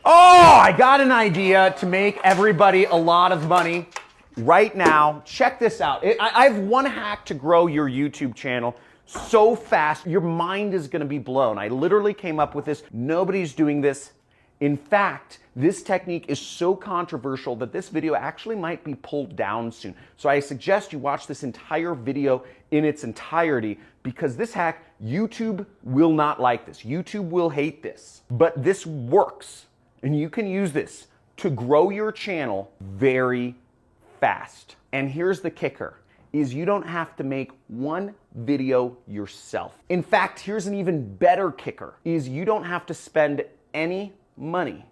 Oh, I got an idea to make everybody a lot of money right now. Check this out. I have one hack to grow your YouTube channel so fast, your mind is gonna be blown. I literally came up with this. Nobody's doing this. In fact, this technique is so controversial that this video actually might be pulled down soon. So I suggest you watch this entire video in its entirety, because this hack, YouTube will not like this. YouTube will hate this. But this works, and you can use this to grow your channel very fast. And here's the kicker, is you don't have to make one video yourself. In fact, here's an even better kicker, is you don't have to spend any money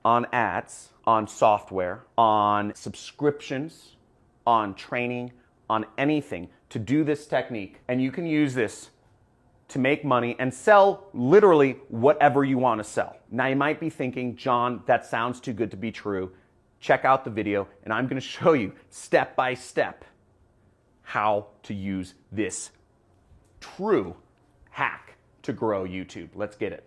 on ads, on software, on subscriptions, on training, on anything to do this technique. And you can use this to make money and sell literally whatever you want to sell. Now you might be thinking, John, that sounds too good to be true. Check out the video and I'm going to show you step by step how to use this true hack to grow YouTube. Let's get it.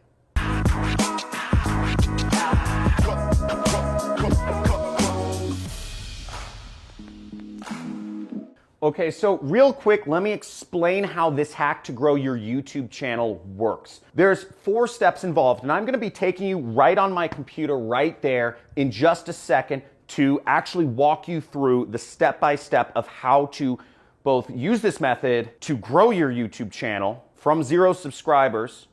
Okay, so real quick, let me explain how this hack to grow your YouTube channel works. There's 4 steps involved, and I'm gonna be taking you right on my computer right there in just a second to actually walk you through the step-by-step of how to both use this method to grow your YouTube channel from 0 subscribers,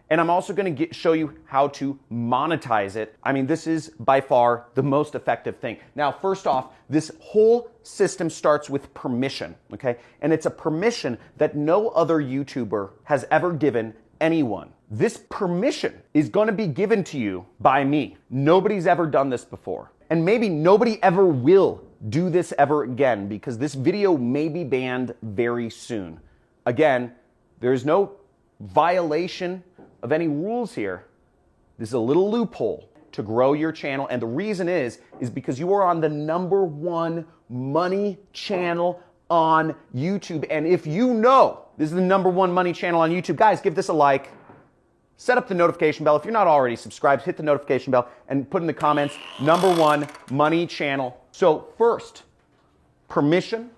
and I'm also going to show you how to monetize it. I mean, this is by far the most effective thing. Now, first off, this whole system starts with permission, okay? And it's a permission that no other YouTuber has ever given anyone. This permission is going to be given to you by me. Nobody's ever done this before. And maybe nobody ever will do this ever again, because this video may be banned very soon. Again, there's no violation of any rules here. This is a little loophole to grow your channel, and the reason is because you are on the #1 money channel on YouTube. And if you know this is the #1 money channel on YouTube, guys, give this a like. Set up the notification bell. If you're not already subscribed, hit the notification bell and put in the comments, #1 money channel. So first, permission.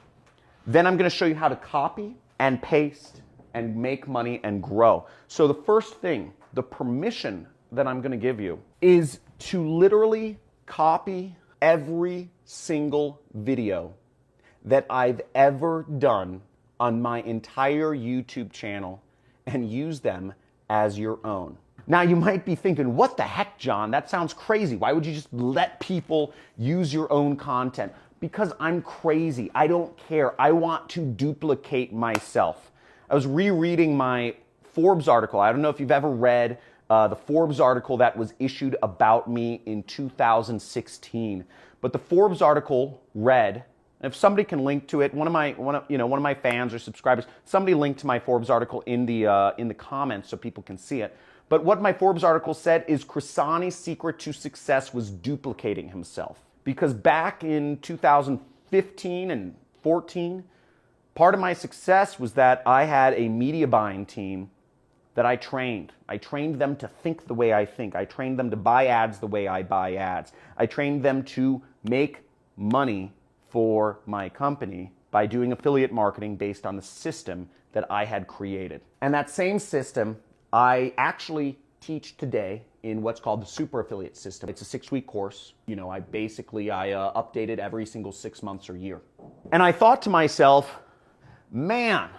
Then I'm going to show you how to copy and paste and make money and grow. So the first thing, the permission that I'm going to give you is to literally copy every single video that I've ever done on my entire YouTube channel and use them as your own. Now you might be thinking, what the heck, John? That sounds crazy. Why would you just let people use your own content? Because I'm crazy. I don't care. I want to duplicate myself. I was rereading my Forbes article. I don't know if you've ever read the Forbes article that was issued about me in 2016. But the Forbes article read, and if somebody can link to it, one of my fans or subscribers, somebody linked to my Forbes article in the comments so people can see it. But what my Forbes article said is Concisi's secret to success was duplicating himself. Because back in 2015 and 14, part of my success was that I had a media buying team that I trained. I trained them to think the way I think. I trained them to buy ads the way I buy ads. I trained them to make money for my company by doing affiliate marketing based on the system that I had created. And that same system I actually teach today in what's called the super affiliate system. It's a 6-week course. You know, I update it every single 6 months or year. And I thought to myself, man,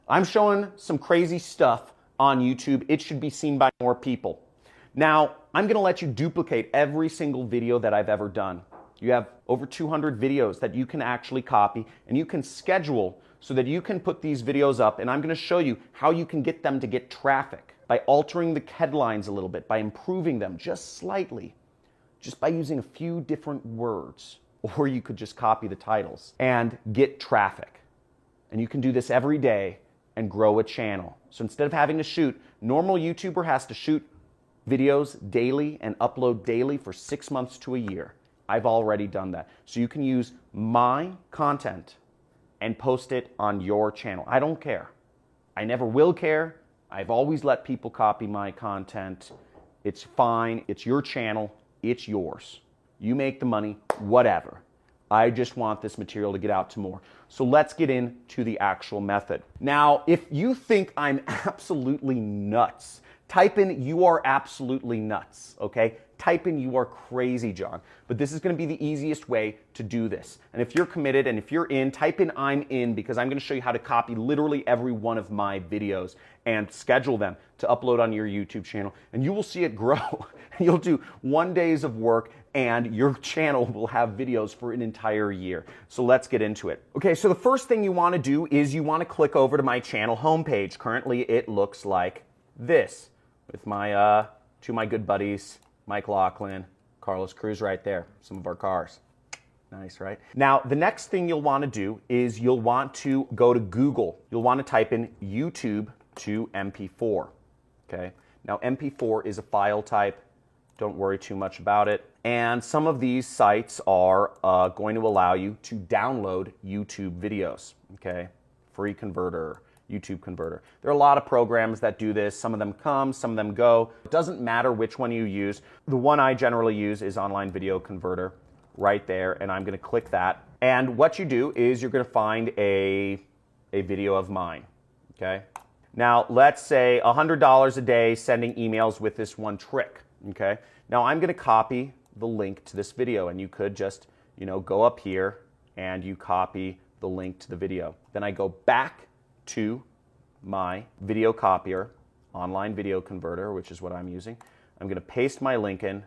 I'm showing some crazy stuff on YouTube. It should be seen by more people. Now, I'm gonna let you duplicate every single video that I've ever done. You have over 200 videos that you can actually copy, and you can schedule so that you can put these videos up, and I'm gonna show you how you can get them to get traffic by altering the headlines a little bit, by improving them just slightly, just by using a few different words. Or you could just copy the titles and get traffic. And you can do this every day and grow a channel. So instead of having to shoot, normal YouTuber has to shoot videos daily and upload daily for 6 months to a year. I've already done that. So you can use my content and post it on your channel. I don't care. I never will care. I've always let people copy my content. It's fine. It's your channel. it's yours. You make the money, whatever. I just want this material to get out to more. So let's get into the actual method. Now, if you think I'm absolutely nuts, type in "you are absolutely nuts," okay? Type in "you are crazy, John." But this is going to be the easiest way to do this. And if you're committed and if you're in, type in "I'm in," because I'm going to show you how to copy literally every one of my videos and schedule them to upload on your YouTube channel. And you will see it grow. You'll do 1 day of work and your channel will have videos for an entire year. So let's get into it. Okay, so the first thing you want to do is you want to click over to my channel homepage. Currently, it looks like this with my two of my good buddies, Mike Laughlin, Carlos Cruz right there, some of our cars. Nice, right? Now, the next thing you'll want to do is you'll want to go to Google. You'll want to type in YouTube to MP4, okay? Now, MP4 is a file type. Don't worry too much about it. And some of these sites are going to allow you to download YouTube videos, okay? Free converter, YouTube converter. There are a lot of programs that do this. Some of them come, some of them go. It doesn't matter which one you use. The one I generally use is Online Video Converter right there, and I'm going to click that. And what you do is you're going to find a video of mine, okay? Now, let's say $100 a day sending emails with this one trick, okay? Now, I'm going to copy the link to this video, and you could just, go up here and you copy the link to the video. Then I go back to my video copier, Online Video Converter, which is what I'm using. I'm going to paste my link in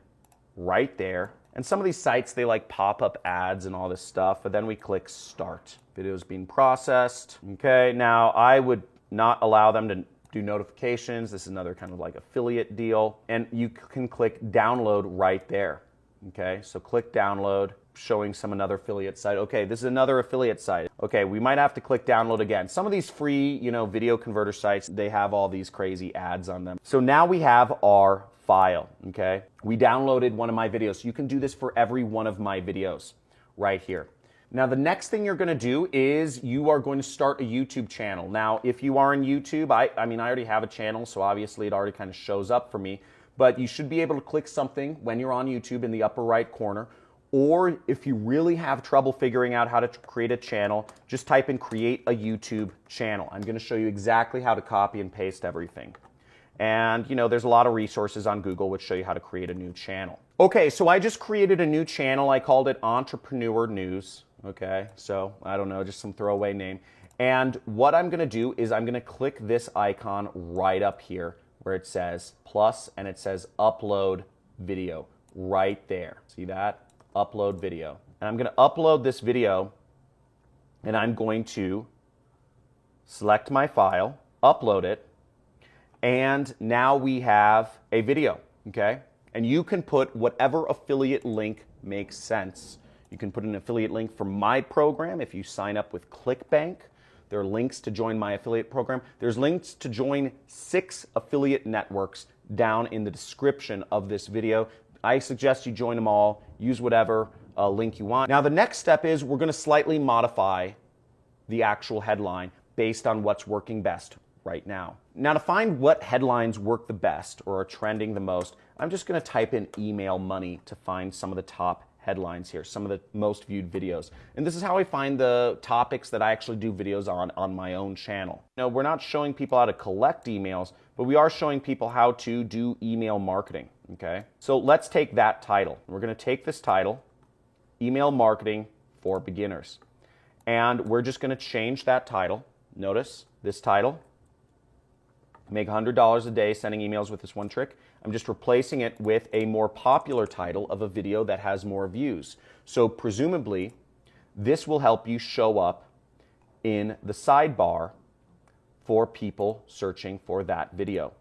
right there. And some of these sites, they like pop up ads and all this stuff, but then we click Start. Video's being processed. Okay, now I would not allow them to do notifications. This is another kind of like affiliate deal. And you can click Download right there. Okay, so click Download, showing another affiliate site. Okay, this is another affiliate site. Okay, we might have to click Download again. Some of these free, video converter sites, they have all these crazy ads on them. So now we have our file, okay? We downloaded one of my videos. You can do this for every one of my videos right here. Now, the next thing you're going to do is you are going to start a YouTube channel. Now, if you are in YouTube, I mean, I already have a channel, so obviously it already kind of shows up for me, but you should be able to click something when you're on YouTube in the upper right corner, or if you really have trouble figuring out how to create a channel, just type in "create a YouTube channel." I'm going to show you exactly how to copy and paste everything. And, there's a lot of resources on Google which show you how to create a new channel. Okay, so I just created a new channel. I called it Entrepreneur News. Okay, so I don't know, just some throwaway name. And what I'm going to do is I'm going to click this icon right up here where it says plus and it says Upload Video right there. See that? Upload Video. And I'm going to upload this video and I'm going to select my file, upload it, and now we have a video, okay? And you can put whatever affiliate link makes sense. You can put an affiliate link for my program if you sign up with ClickBank. There are links to join my affiliate program. There's links to join 6 affiliate networks down in the description of this video. I suggest you join them all. Use whatever link you want. Now, the next step is we're going to slightly modify the actual headline based on what's working best right now. Now, to find what headlines work the best or are trending the most, I'm just going to type in email money to find some of the top headlines here, some of the most viewed videos. And this is how I find the topics that I actually do videos on my own channel. Now, we're not showing people how to collect emails, but we are showing people how to do email marketing, okay? So let's take that title. We're going to take this title, Email Marketing for Beginners. And we're just going to change that title. Notice this title. Make $100 a day sending emails with this one trick. I'm just replacing it with a more popular title of a video that has more views. So presumably, this will help you show up in the sidebar for people searching for that video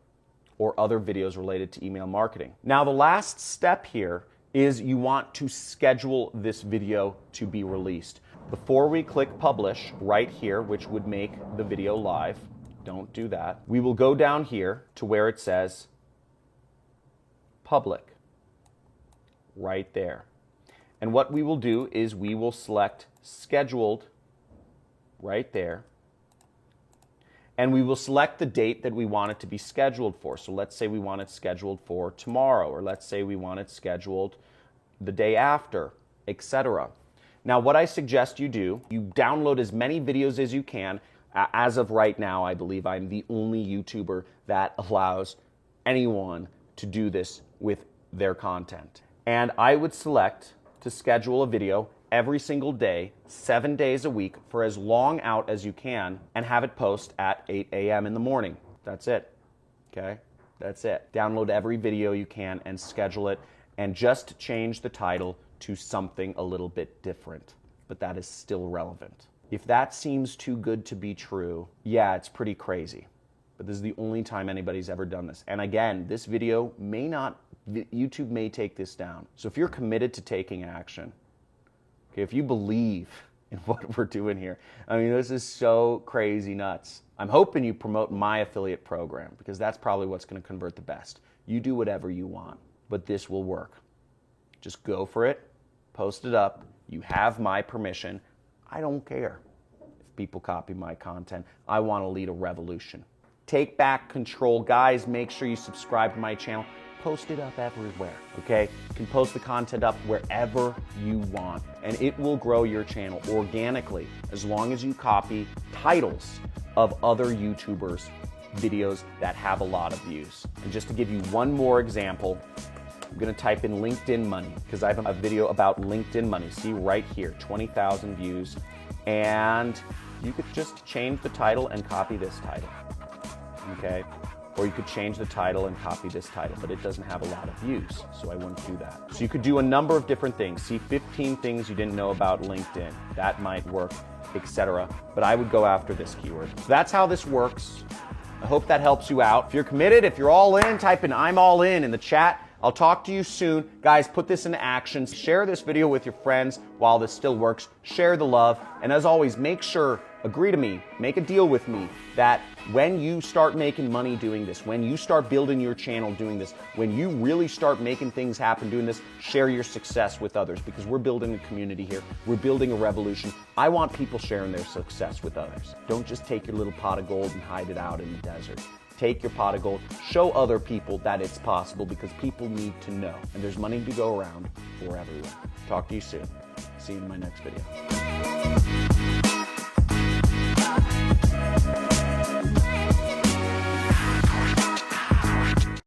or other videos related to email marketing. Now, the last step here is you want to schedule this video to be released. Before we click publish right here, which would make the video live, don't do that. We will go down here to where it says public, right there. And what we will do is we will select scheduled right there. And we will select the date that we want it to be scheduled for. So let's say we want it scheduled for tomorrow, or let's say we want it scheduled the day after, etc. Now, what I suggest you do, you download as many videos as you can. As of right now, I believe I'm the only YouTuber that allows anyone to do this with their content. And I would select to schedule a video every single day, 7 days a week, for as long out as you can, and have it post at 8 a.m. in the morning. That's it, okay? That's it. Download every video you can and schedule it, and just change the title to something a little bit different, but that is still relevant. If that seems too good to be true, yeah, it's pretty crazy. But this is the only time anybody's ever done this. And again, this video may not, YouTube may take this down. So if you're committed to taking action, okay, if you believe in what we're doing here, I mean, this is so crazy nuts. I'm hoping you promote my affiliate program, because that's probably what's going to convert the best. You do whatever you want, but this will work. Just go for it, post it up. You have my permission. I don't care if people copy my content. I want to lead a revolution. Take back control. Guys, make sure you subscribe to my channel. Post it up everywhere, okay? You can post the content up wherever you want, and it will grow your channel organically as long as you copy titles of other YouTubers' videos that have a lot of views. And just to give you one more example, I'm gonna type in LinkedIn money, because I have a video about LinkedIn money. See right here, 20,000 views. And you could just change the title and copy this title, okay? Or you could change the title and copy this title, but it doesn't have a lot of views, so I wouldn't do that. So you could do a number of different things. See 15 things you didn't know about LinkedIn. That might work, etc. But I would go after this keyword. So that's how this works. I hope that helps you out. If you're committed, if you're all in, type in "I'm all in" the chat. I'll talk to you soon. Guys, put this into action. Share this video with your friends while this still works. Share the love. And as always, make sure, agree to me, make a deal with me that when you start making money doing this, when you start building your channel doing this, when you really start making things happen doing this, share your success with others, because we're building a community here. We're building a revolution. I want people sharing their success with others. Don't just take your little pot of gold and hide it out in the desert. Take your pot of gold, show other people that it's possible, because people need to know. And there's money to go around for everyone. Talk to you soon. See you in my next video.